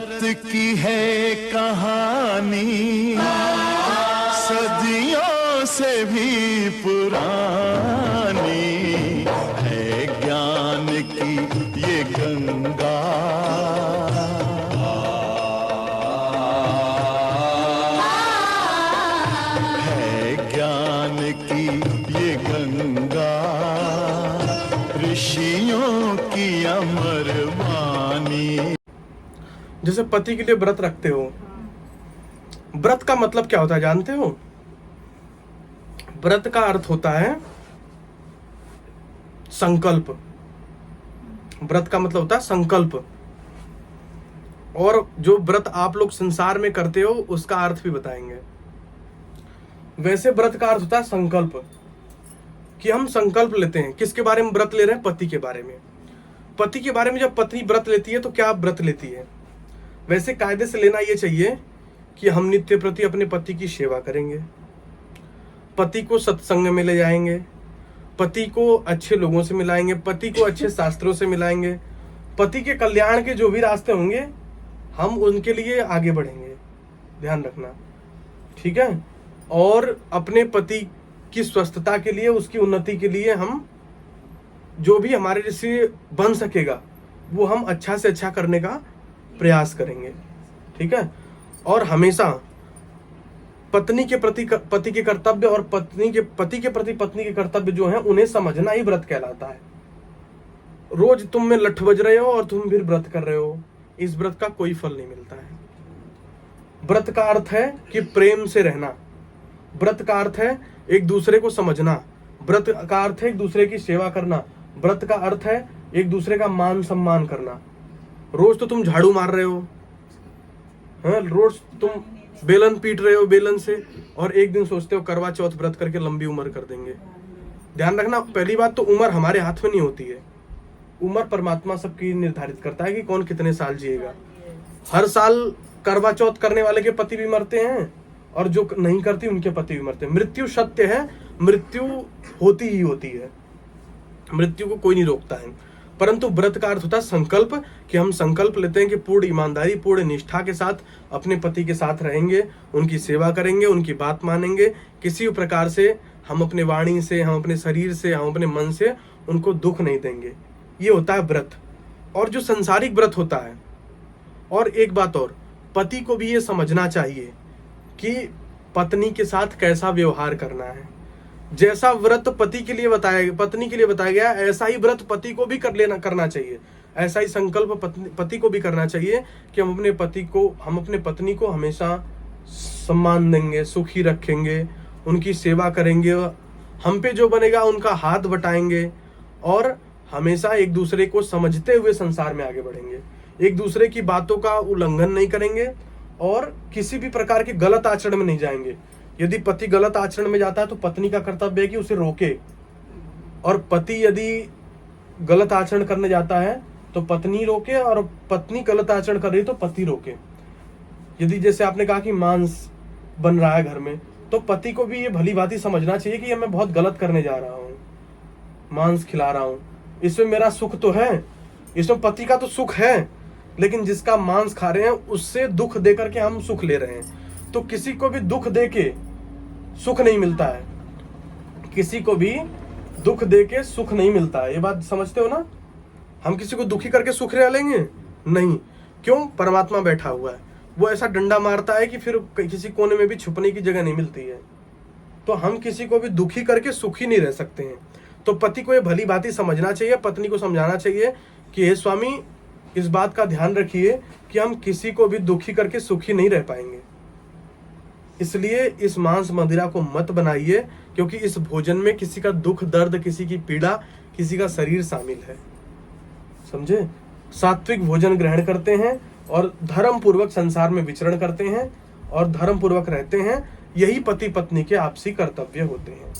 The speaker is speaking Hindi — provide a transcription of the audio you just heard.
व्रत की है कहानी सदियों से भी पुरानी है, ज्ञान की ये गंगा है, ज्ञान की ये गंगा ऋषियों की अमर वाणी। जैसे पति के लिए व्रत रखते हो, व्रत का मतलब क्या होता है जानते हो? व्रत का अर्थ होता है संकल्प। व्रत का मतलब होता है संकल्प। और जो व्रत आप लोग संसार में करते हो उसका अर्थ भी बताएंगे। वैसे व्रत का अर्थ होता है संकल्प, कि हम संकल्प लेते हैं। किसके बारे में व्रत ले रहे हैं? पति के बारे में। पति के बारे में जब पत्नी व्रत लेती है तो क्या व्रत लेती है? वैसे कायदे से लेना ये चाहिए कि हम नित्य प्रति अपने पति की सेवा करेंगे, पति को सत्संग में ले जाएंगे, पति को अच्छे लोगों से मिलाएंगे, पति को अच्छे शास्त्रों से मिलाएंगे, पति के कल्याण के जो भी रास्ते होंगे हम उनके लिए आगे बढ़ेंगे। ध्यान रखना, ठीक है? और अपने पति की स्वस्थता के लिए, उसकी उन्नति के लिए हम जो भी हमारे से बन सकेगा वो हम अच्छा से अच्छा करने का प्रयास करेंगे, ठीक है? और हमेशा पत्नी के प्रति पति के कर्तव्य और पति के प्रति पत्नी के कर्तव्य जो है उन्हें समझना ही व्रत कहलाता है। रोज तुम में लठ बज रहे हो और तुम फिर व्रत कर रहे हो, इस व्रत का कोई फल नहीं मिलता है। व्रत का अर्थ है कि प्रेम से रहना, व्रत का अर्थ है एक दूसरे को समझना, व्रत का अर्थ है एक दूसरे की सेवा करना, व्रत का अर्थ है एक दूसरे का मान सम्मान करना। रोज तो तुम झाड़ू मार रहे हो, रोज तुम बेलन पीट रहे हो बेलन से, और एक दिन सोचते हो करवा चौथ व्रत करके लंबी उम्र कर देंगे। ध्यान रखना, पहली बात तो उम्र हमारे हाथ में नहीं होती है। उम्र परमात्मा सबकी निर्धारित करता है कि कौन कितने साल जिएगा। हर साल करवा चौथ करने वाले के पति भी मरते हैं और जो नहीं करती उनके पति भी मरते हैं। मृत्यु सत्य है, मृत्यु होती ही होती है, मृत्यु को कोई नहीं रोकता है। परंतु व्रत का अर्थ होता है संकल्प, कि हम संकल्प लेते हैं कि पूर्ण ईमानदारी, पूर्ण निष्ठा के साथ अपने पति के साथ रहेंगे, उनकी सेवा करेंगे, उनकी बात मानेंगे। किसी भी प्रकार से हम अपने वाणी से, हम अपने शरीर से, हम अपने मन से उनको दुख नहीं देंगे। ये होता है व्रत। और जो संसारिक व्रत होता है, और एक बात और, पति को भी ये समझना चाहिए कि पत्नी के साथ कैसा व्यवहार करना है। जैसा व्रत पत्नी के लिए बताया गया, ऐसा ही व्रत पति को भी करना चाहिए। ऐसा ही संकल्प पति को भी करना चाहिए कि हम अपने पत्नी को हमेशा सम्मान देंगे, सुखी रखेंगे, उनकी सेवा करेंगे, हम पे जो बनेगा उनका हाथ बटाएंगे, और हमेशा एक दूसरे को समझते हुए संसार में आगे बढ़ेंगे। एक दूसरे की बातों का उल्लंघन नहीं करेंगे और किसी भी प्रकार के गलत आचरण में नहीं जाएंगे। यदि पति गलत आचरण में जाता है तो पत्नी का कर्तव्य है कि उसे रोके, और पति यदि गलत आचरण करने जाता है तो पत्नी रोके, और पत्नी गलत आचरण कर रही है तो पति रोके। यदि जैसे आपने कहा कि मांस बन रहा है घर में, तो पति को भी ये भली भांति समझना चाहिए कि ये मैं बहुत गलत करने जा रहा हूँ, मांस खिला रहा हूँ, इसमें मेरा सुख तो है, इसमें पति का तो सुख है, लेकिन जिसका मांस खा रहे हैं उससे दुख दे करके हम सुख ले रहे हैं। तो किसी को भी दुख दे के सुख नहीं मिलता है, किसी को भी दुख दे के सुख नहीं मिलता है। ये बात समझते हो ना? हम किसी को दुखी करके सुख ले लेंगे नहीं। क्यों? परमात्मा बैठा हुआ है, वो ऐसा डंडा मारता है कि फिर किसी कोने में भी छुपने की जगह नहीं मिलती है। तो हम किसी को भी दुखी करके सुखी नहीं रह सकते हैं। तो पति को ये भली भांति समझना चाहिए, पत्नी को समझाना चाहिए कि हे स्वामी, इस बात का ध्यान रखिए कि हम किसी को भी दुखी करके सुखी नहीं रह पाएंगे। इसलिए इस मांस मदिरा को मत बनाइए, क्योंकि इस भोजन में किसी का दुख दर्द, किसी की पीड़ा, किसी का शरीर शामिल है। समझे? सात्विक भोजन ग्रहण करते हैं और धर्म पूर्वक संसार में विचरण करते हैं और धर्म पूर्वक रहते हैं। यही पति पत्नी के आपसी कर्तव्य होते हैं।